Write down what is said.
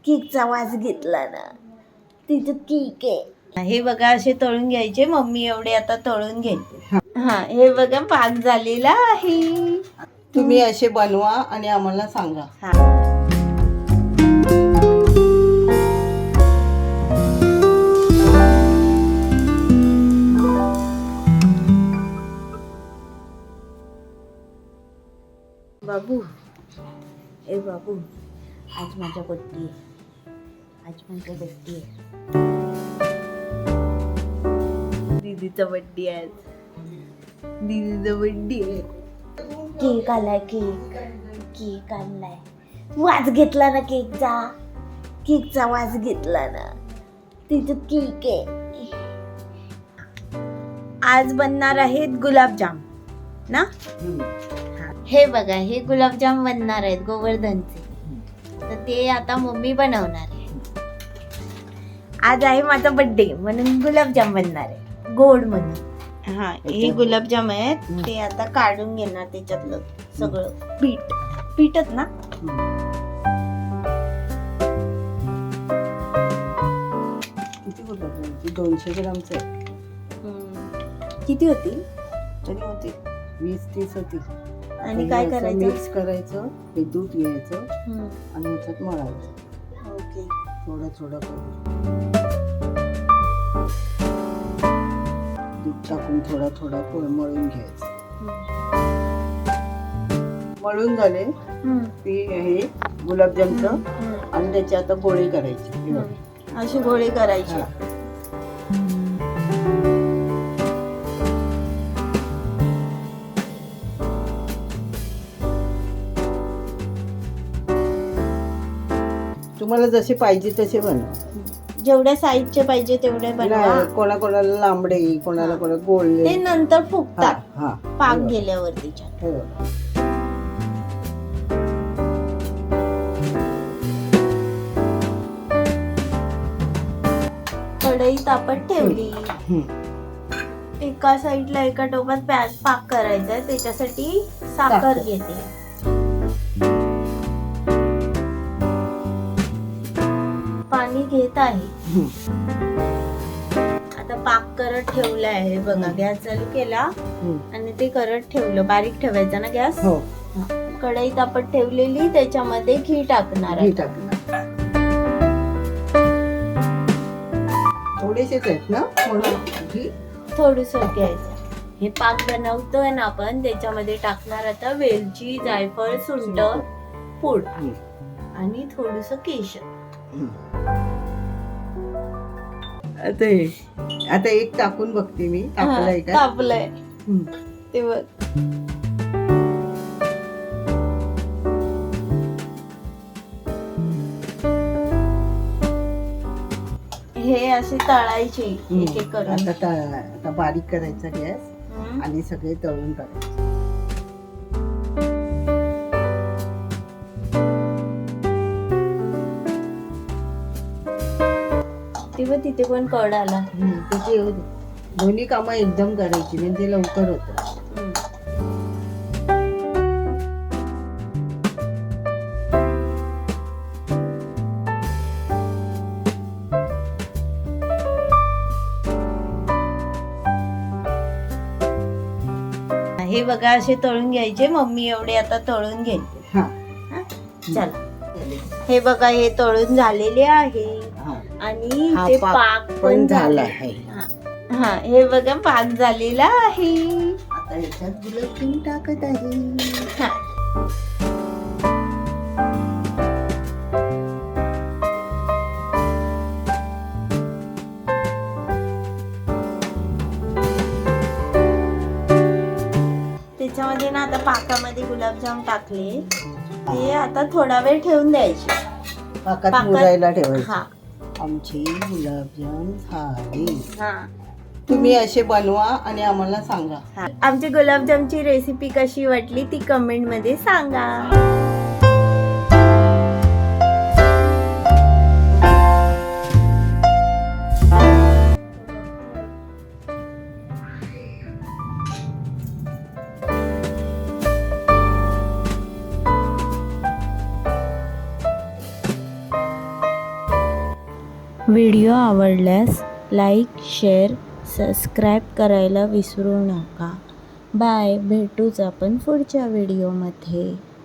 केकचा वास घेतला ना, तिथं केक आहे. हे बघा असे तळून घ्यायचे. मम्मी एवढे आता तळून घेते. हा, हे बघा पाक झालेला आहे. तुम्ही असे बनवा आणि आम्हाला सांगा. हा. बाबू, ए बाबू, आज माझा बड्डे आहे. आज माझा बड्डे आहे. दीदीचा बड्डे आहे. दीदीचा बड्डे आहे. केक आलाय. केक आणलाय. वास घेतला ना केकचा वास घेतला ना, तिथं केक आहे. आज बनणार आहेत गुलाबजाम ना. हे बघा, हे गुलाबजाम बनणार आहेत गोवर्धनचे. तर ते आता मम्मी बनवणार आहे. आज आहे माझा बर्थडे म्हणून गुलाबजाम बनणार आहे गोड म्हणून. हा, हे गुलाबजाम आहेत. ते आता काढून घेणार त्याच्यातलं सगळं पीठच ना. किती होतात? 200 ग्रामचे किती होती? तरी होती 20-30 होती. आणि काय करायचं? मिक्स करायचं, हे दूध घ्यायचं आणि ह्याच्यात मळायचं. ओके. थोडं करून दूध टाकून थोडं मळून घ्यायचं. मळून झाले की हे गुलाबजामचं आणि त्याची आता गोळी करायची. अशी गोळी करायची. तुम्हाला जसे पाहिजे तसे बनवा. जेवढ्या साईजचे पाहिजे तेवढे बनवा. कोणाकोणाला लांबडे, कोणाला गोल. ते नंतर फुगतात हा, पाक गेल्यावर त्याच्यात. कढई तापत ठेवली. एका साईडला एका टोपात पाक करायचा. त्याच्यासाठी साखर घेते. पाणी घेत आहे. आता पाक करत ठेवला आहे बघा. गॅस चालू केला आणि ते करत ठेवलं. बारीक ठेवायचा ना गॅस. कढई तापत ठेवलेली, त्याच्यामध्ये घी टाकणार. थोडेसेच आहेत ना, थोडस घ्यायचं. हे पाक बनवतोय ना आपण, त्याच्यामध्ये टाकणार आता वेलची, जायफळ, सुंठ पूड आणि थोडस केशर. आता एक टाकून बघते मी. तापलंय ते बघ. हे असे तळायचे एक एक करून. आता बारीक करायचा गॅस आणि सगळे तळून काढायचे. तेव्हा तिथे पण कड आला. तिथे दोन्ही कामं एकदम करायची म्हणजे लवकर होतं. हे बघा असे तळून घ्यायचे. मम्मी एवढे आता तळून घेते. चला, हे बघा हे तळून झालेले आहे आणि ते पाक पण झाला आहे. हा, हे बघा पाक झालेला आहे. आता याच्यात गुलाबजाम टाकत आहे. त्याच्यामध्ये ना आता पाकामध्ये गुलाबजाम टाकले. ते आता थोडा वेळ ठेवून द्यायचे. पाकात मुरायला ठेवायचे. आमची गुलाबजाम झाली. तुम्ही असे बनवा आणि आम्हाला सांगा. आमची गुलाबजामची रेसिपी कशी वाटली ती कमेंट मध्ये सांगा. व्हिडिओ आवडल्यास लाईक, शेअर, सबस्क्राईब करायला विसरू नका. बाय. भेटूच आपण पुढच्या व्हिडिओमध्ये.